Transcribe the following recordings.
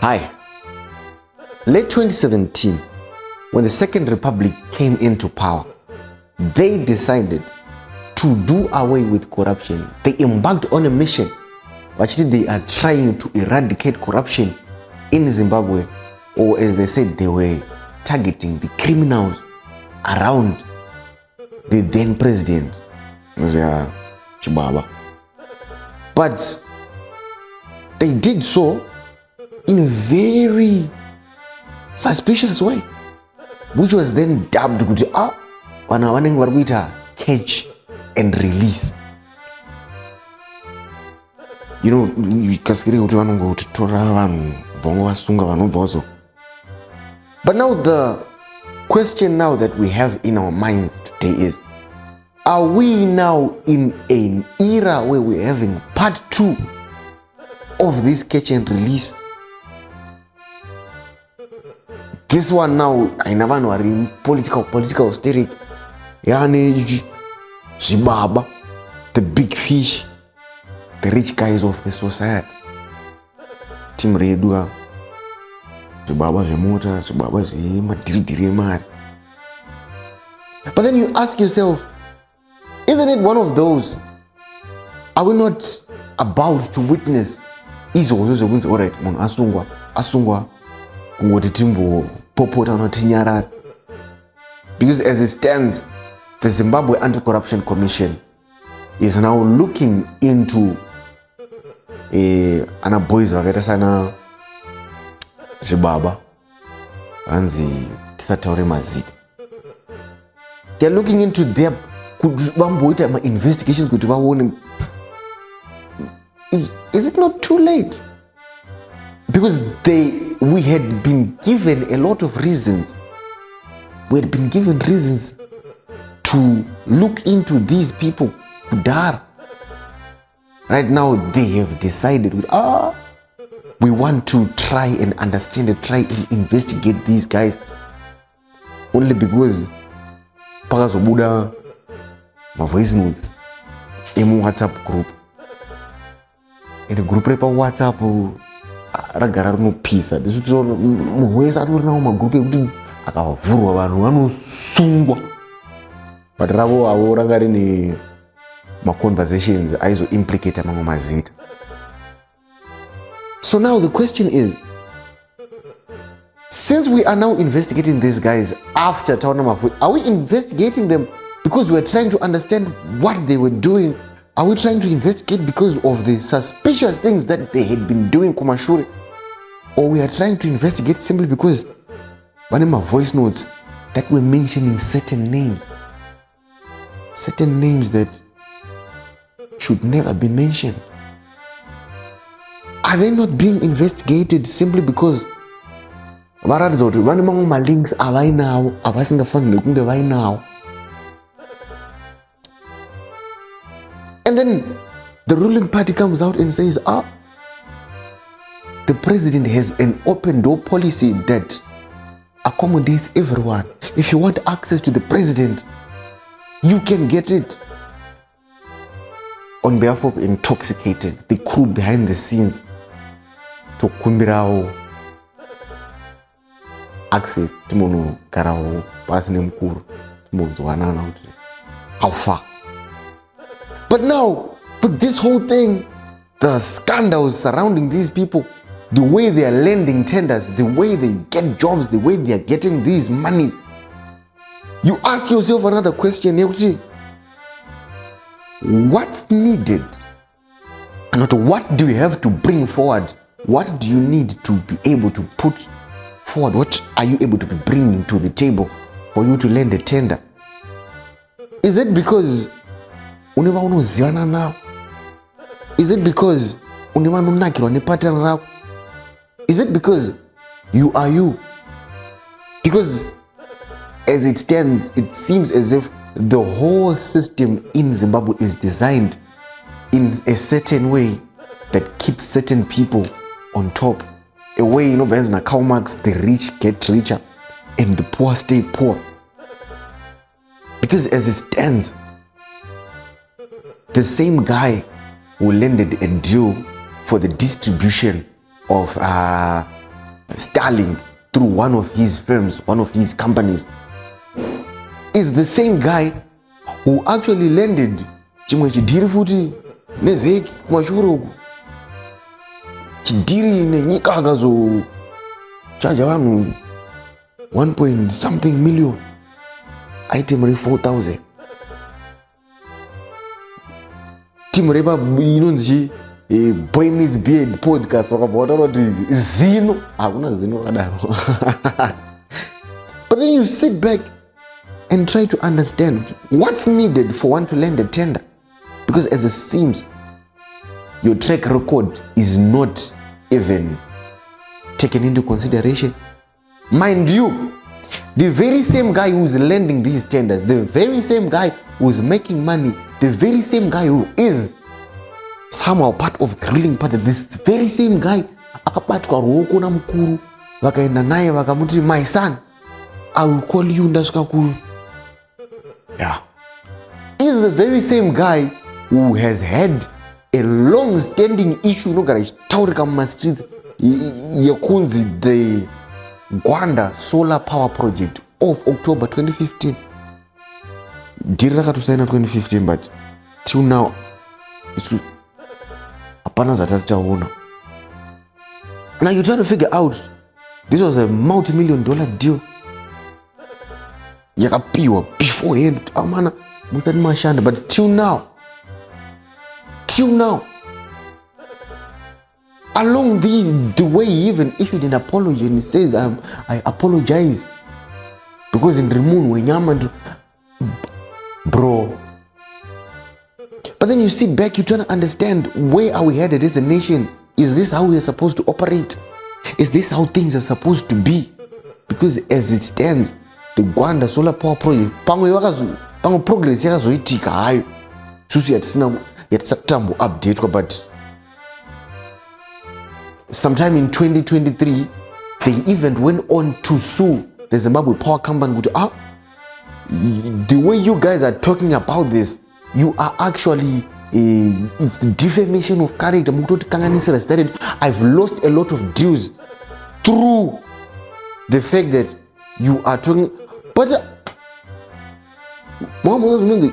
Hi. Late 2017, when the Second Republic came into power, they decided to do away with corruption. They embarked on a mission. Actually, they are trying to eradicate corruption in Zimbabwe, or as they said, they were targeting the criminals around the then president, Chibaba. But they did so in a very suspicious way, which was then dubbed catch and release. But now the question now that we have in our minds today is, are we now in an era where we're having part 2 of this catch and release? This one now, I never know, are political hysteric. Zibaba, the big fish, the rich guys of the society. Tim Redua, Zibaba Zemota, Zibaba Zema, Diri. But then you ask yourself, isn't it one of those? Are we not about to witness? All right, Asungwa, because as it stands, the Zimbabwe Anti-Corruption Commission is now looking into ana boys vakaita Zibaba anzi tisataure mazita. They are looking into their investigations kuti vaone. Is it not too late? Because we had been given a lot of reasons. We had been given reasons to look into these people. Right now, they have decided, we want to try and understand and try and investigate these guys. Only because Pagazobuda, my voice notes, in WhatsApp group. In the group paper WhatsApp, ragara no pizza. This is all ways I don't know my group akavurwa vanhu vanosungwa. But ravo avo rangari ne ma conversations aizo implicate mamwe mazita. So now the question is, since we are now investigating these guys after Tawana, are we investigating them because we are trying to understand what they were doing? Are we trying to investigate because of the suspicious things that they had been doing, Komashuri? Or we are trying to investigate simply because one of my voice notes that were mentioning certain names that should never be mentioned? Are they not being investigated simply because one of my links are right now, are passing the phone looking the right now? And then the ruling party comes out and says, the president has an open door policy that accommodates everyone. If you want access to the president, you can get it. On behalf of inTalksicated, the crew behind the scenes, to kumbirao access to mono karao pasne mkuru to wanana. How far? But now, this whole thing, the scandals surrounding these people, the way they are lending tenders, the way they get jobs, the way they are getting these monies, you ask yourself another question, what's needed? Not what do you have to bring forward? What do you need to be able to put forward? What are you able to be bringing to the table for you to lend a tender? Is it because now? Is it because is it because you are you? Because as it stands, it seems as if the whole system in Zimbabwe is designed in a certain way that keeps certain people on top. A way, Karl Marx, the rich get richer and the poor stay poor. Because as it stands, the same guy who landed a deal for the distribution of sterling through one of his firms, one of his companies, is the same guy who actually landed chimwe chidhiri futi nezeki kumashure uku, chidhiri nenyika akazochaja vanhu 1 point something million, item re 4,000. Timu repa inonzi Boy Meets Beard podcast wakabva wataura kuti zino hakuna zino rakadaro. But then you sit back and try to understand what's needed for one to land a tender, because as it seems your track record is not even taken into consideration. Mind you, the very same guy who's landing these tenders, the very same guy who's making money, the very same guy who is somehow part of the ruling party, this very same guy akabatwa ruoko namukuru vakaenda naye vakamuti, my son, I will call you ndasvika ku. Yeah, is the very same guy who has had a long standing issue inogara ichitaurika mumastreets yekunzi the Gwanda solar power project of October 2015. Diri rakatosaina 2015, but till now hapana zvatatichaona. Now you try to figure out, this was a multi-million-dollar deal yakapiwa beforehand, amana musati mashanda, but till now along the way he even issued an apology and he says, I apologize because in Rimun wenyama bro. But then you sit back, you try to understand, where are we headed as a nation? Is this how we are supposed to operate? Is this how things are supposed to be? Because as it stands, the Gwanda solar power project pamwe progress yakazoitika hayo susu yatisakutambo update, but sometime in 2023 they even went on to sue the Zimbabwe Power Company. The way you guys are talking about this, you are actually it's defamation of character. I've lost a lot of deals through the fact that you are talking, but munenge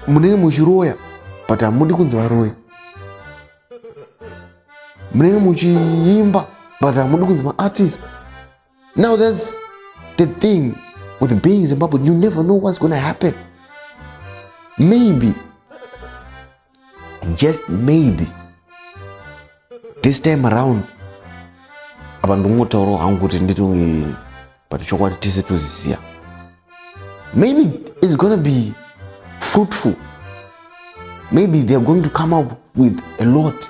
muchiroya but hamudi kunzi varoya, munenge muchiimba but hamudi kunzi maartist. Now that's the thing with being in Zimbabwe, you never know what's going to happen. Maybe, just maybe, this time around abandu hangu kuti nditonge but chokwadi tise toziziya, maybe it's going to be fruitful. Maybe they are going to come up with a lot.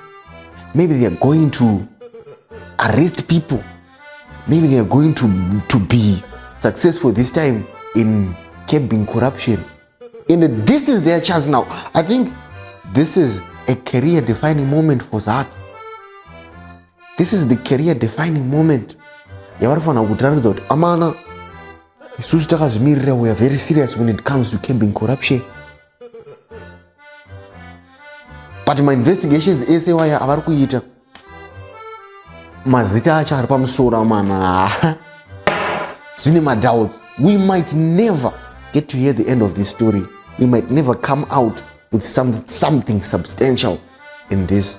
Maybe they are going to arrest people. Maybe they are going to be successful this time in curbing corruption. And this is their chance now. I think this is a career-defining moment for Zaki. This is the career-defining moment. Yavarifana kutaridza kuti amana isusu takazvimirira, we are very serious when it comes to curbing corruption. But my investigations ese waya avari kuita mazita acho ari pamusoro amana zvine madoubts. We might never get to hear the end of this story. We might never come out with something substantial in this.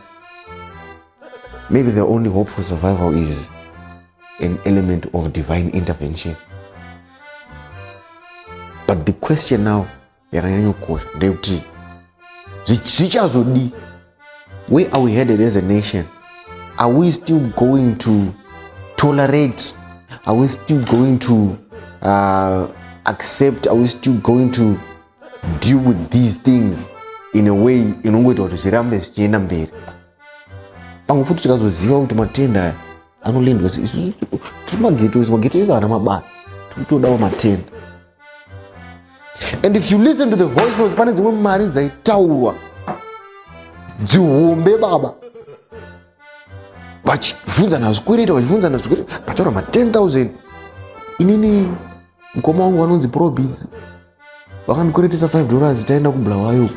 Maybe the only hope for survival is an element of divine intervention. But the question now, where are we headed as a nation? Are we still going to tolerate? Are we still going to accept? Are we still going to deal with these things in a way kuti zvirambe zvichienda mberi? Pamwe futi tikazoziva kuti matenda anolendwa tiri mageto ese haana mabasa, tinotodawo matenda. And if you listen to the voice notes, pane dzimwe mari dzaitaurwa dzihombe baba, vachibvunzana zvikwereta vachitaura ma 10,000. Inini mukoma wangu vanonzi probis vakandikweretesa $5 taenda kubulawayo,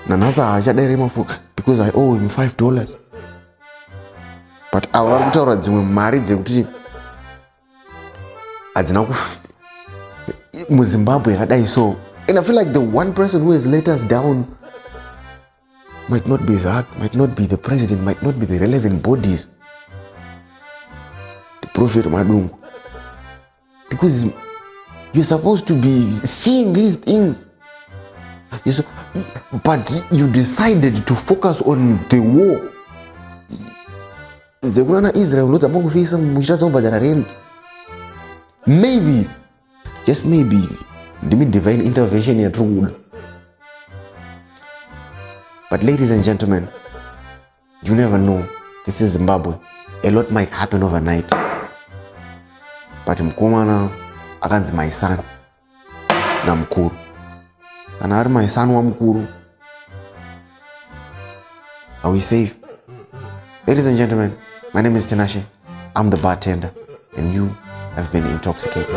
nanhasi haachadaire mafu because I owe him $5. but ava vari kutaura dzimwe mari dzekuti hadzina muzimbabwe yakadai so. And I feel like the one person who has let us down might not be Zak, might not be the president, might not be the relevant bodies, the Prophet Madungu, because you're supposed to be seeing these things, but you decided to focus on the war. Israel not supposed to face some rent. Maybe, just maybe, the divine intervention is true. But ladies and gentlemen, you never know. This is Zimbabwe. A lot might happen overnight. But mkomana akanzi my son na mkuru. Kana ari my son wa mkuru. Are we safe? Ladies and gentlemen, my name is Tinashe. I'm the bartender, and you have been intoxicated.